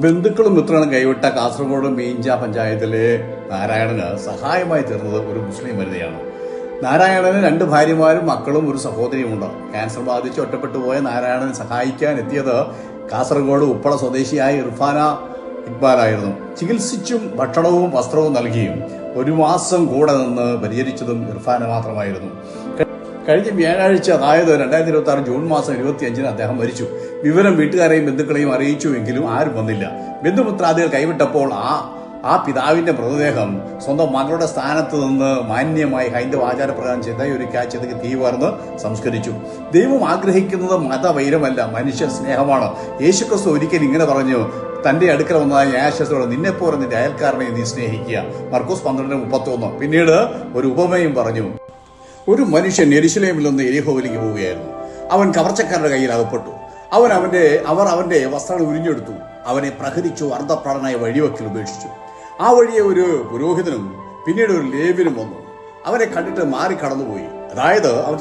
ബന്ധുക്കളും മിത്രങ്ങളും കൈവിട്ട കാസർഗോഡ് മീഞ്ച പഞ്ചായത്തിലെ നാരായണന് സഹായമായി തീർന്നത് ഒരു മുസ്ലിം വനിതയാണ്. നാരായണന് 2 ഭാര്യമാരും മക്കളും ഒരു സഹോദരിയുമുണ്ട്. ക്യാൻസർ ബാധിച്ച് ഒറ്റപ്പെട്ടു പോയ നാരായണനെ സഹായിക്കാൻ എത്തിയത് കാസർഗോഡ് ഉപ്പള സ്വദേശിയായ ഇർഫാന ഇക്ബാലായിരുന്നു. ചികിത്സിച്ചും ഭക്ഷണവും വസ്ത്രവും നൽകിയും 1 മാസം കൂടെ നിന്ന് പരിചരിച്ചതും ഇർഫാന മാത്രമായിരുന്നു. കഴിഞ്ഞ വ്യാഴാഴ്ച, അതായത് 2026 ജൂൺ മാസം 25-ന് അദ്ദേഹം മരിച്ചു. വിവരം വീട്ടുകാരെയും ബന്ധുക്കളെയും അറിയിച്ചുവെങ്കിലും ആരും വന്നില്ല. ബന്ധുമിത്രാദികൾ കൈവിട്ടപ്പോൾ ആ പിതാവിന്റെ മൃതദേഹം സ്വന്തം മകളുടെ സ്ഥാനത്ത് നിന്ന് മാന്യമായി ഹൈന്ദവ ആചാരപ്രകാരം ചെതയ്ക്ക് തീ വാർന്ന് സംസ്കരിച്ചു. ദൈവം ആഗ്രഹിക്കുന്നത് മതവൈരമല്ല, മനുഷ്യ സ്നേഹമാണ്. യേശുക്രിസ്തു ഒരിക്കൽ ഇങ്ങനെ പറഞ്ഞു, തന്റെ അടുക്കൽ വന്നതായ ന്യായശാസ്ത്രത്തോടെ നിന്നെപ്പോലെ നിന്റെ അയൽക്കാരനെ നീ സ്നേഹിക്കുക. മർക്കോസ് 12:31. പിന്നീട് ഒരു ഉപമയും പറഞ്ഞു. ഒരു മനുഷ്യൻ യെരുശലേമിൽ നിന്ന് എരിഹോവിലേക്ക് പോവുകയായിരുന്നു. അവൻ കവർച്ചക്കാരുടെ കയ്യിൽ അകപ്പെട്ടു. അവർ അവന്റെ വസ്ത്രങ്ങൾ ഉരിഞ്ഞെടുത്തു. അവനെ പ്രഹരിച്ചു, അർദ്ധപ്രാണനായ വഴിവക്കിൽ ഉപേക്ഷിച്ചു. ആ വഴിയെ ഒരു പുരോഹിതനും പിന്നീട് ഒരു ലേവ്യനും വന്നു. അവനെ കണ്ടിട്ട് മാറിക്കടന്നുപോയി. അതായത് അവൻ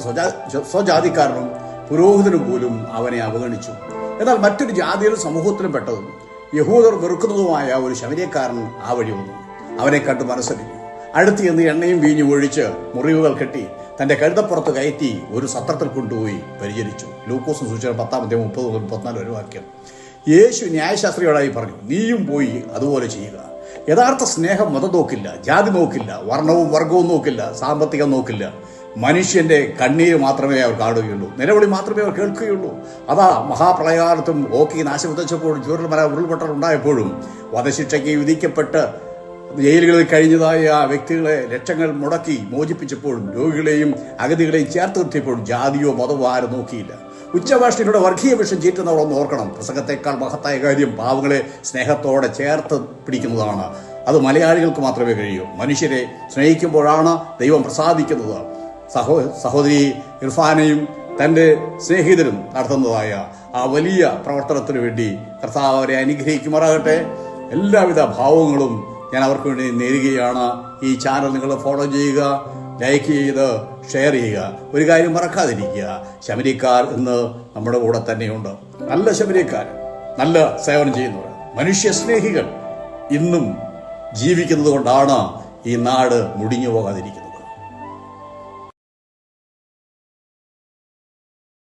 സ്വജാതിക്കാരനും പുരോഹിതനും പോലും അവനെ അവഗണിച്ചു. എന്നാൽ മറ്റൊരു ജാതിയിലും സമൂഹത്തിലും പെട്ടതും യഹൂദർ വെറുക്കുന്നതുമായ ഒരു ശമര്യക്കാരൻ ആ വഴി വന്നു. അവനെ കണ്ട് മനസ്സലിഞ്ഞു. അടുത്ത് ചെന്ന് എണ്ണയും വീഞ്ഞും ഒഴിച്ച് മുറിവുകൾ കെട്ടി തന്റെ കഴുതപ്പുറത്ത് കയറ്റി ഒരു സത്രത്തിൽ കൊണ്ടുപോയി പരിചരിച്ചു. ലൂക്കോസ് സൂചന 10:30-34 വാക്യം. യേശു ന്യായശാസ്ത്രിയോടായി പറഞ്ഞു, നീയും പോയി അതുപോലെ ചെയ്യുക. യഥാർത്ഥ സ്നേഹം മതം നോക്കില്ല, ജാതി നോക്കില്ല, വർണ്ണവും വർഗവും നോക്കില്ല, സാമ്പത്തികം നോക്കില്ല. മനുഷ്യന്റെ കണ്ണീര് മാത്രമേ അവർ കാണുകയുള്ളൂ, നിലവിളി മാത്രമേ അവർ കേൾക്കുകയുള്ളൂ. അതാ മഹാപ്രളയകാലത്തും ഓക്കി നാശം വിതച്ചപ്പോഴും ചൂരൽമല ഉരുൾപൊട്ടൽ ഉണ്ടായപ്പോഴും വധശിക്ഷയ്ക്ക് വിധിക്കപ്പെട്ട് ജയിലുകളിൽ കഴിഞ്ഞതായ ആ വ്യക്തികളെ ലക്ഷങ്ങൾ മുടക്കി മോചിപ്പിച്ചപ്പോഴും രോഗികളെയും അഗതികളെയും ചേർത്ത് നിർത്തിയപ്പോഴും ജാതിയോ മതമോ ആരും നോക്കിയില്ല. ഉച്ചഭാഷയിലൂടെ വർഗീയ വിഷം ചീറ്റുന്നവരൊന്ന് ഓർക്കണം, പ്രസംഗത്തെക്കാൾ മഹത്തായ കാര്യം പാവങ്ങളെ സ്നേഹത്തോടെ ചേർത്ത് പിടിക്കുന്നതാണ്. അത് മലയാളികൾക്ക് മാത്രമേ കഴിയൂ. മനുഷ്യരെ സ്നേഹിക്കുമ്പോഴാണ് ദൈവം പ്രസാദിക്കുന്നത്. സഹോദരി ഇർഫാനയും തന്റെ സ്നേഹിതരും നടത്തുന്നതായ ആ വലിയ പ്രവർത്തനത്തിനു വേണ്ടി കർത്താവ് അവരെ അനുഗ്രഹിക്കുമാറാകട്ടെ. എല്ലാവിധ ഭാവങ്ങളും ഞാൻ അവർക്ക് വേണ്ടി നേരുകയാണ്. ഈ ചാനൽ നിങ്ങൾ ഫോളോ ചെയ്യുക, ലൈക്ക് ചെയ്ത് ഷെയർ ചെയ്യുക. ഒരു കാര്യം മറക്കാതിരിക്കുക, ശമരിക്കാർ ഇന്ന് നമ്മുടെ കൂടെ തന്നെയുണ്ട്. നല്ല ശമരിക്കാർ, നല്ല സേവനം ചെയ്യുന്നവർ, മനുഷ്യ സ്നേഹികൾ ഇന്നും ജീവിക്കുന്നത് കൊണ്ടാണ് ഈ നാട് മുടിഞ്ഞു പോകാതിരിക്കുന്നത്.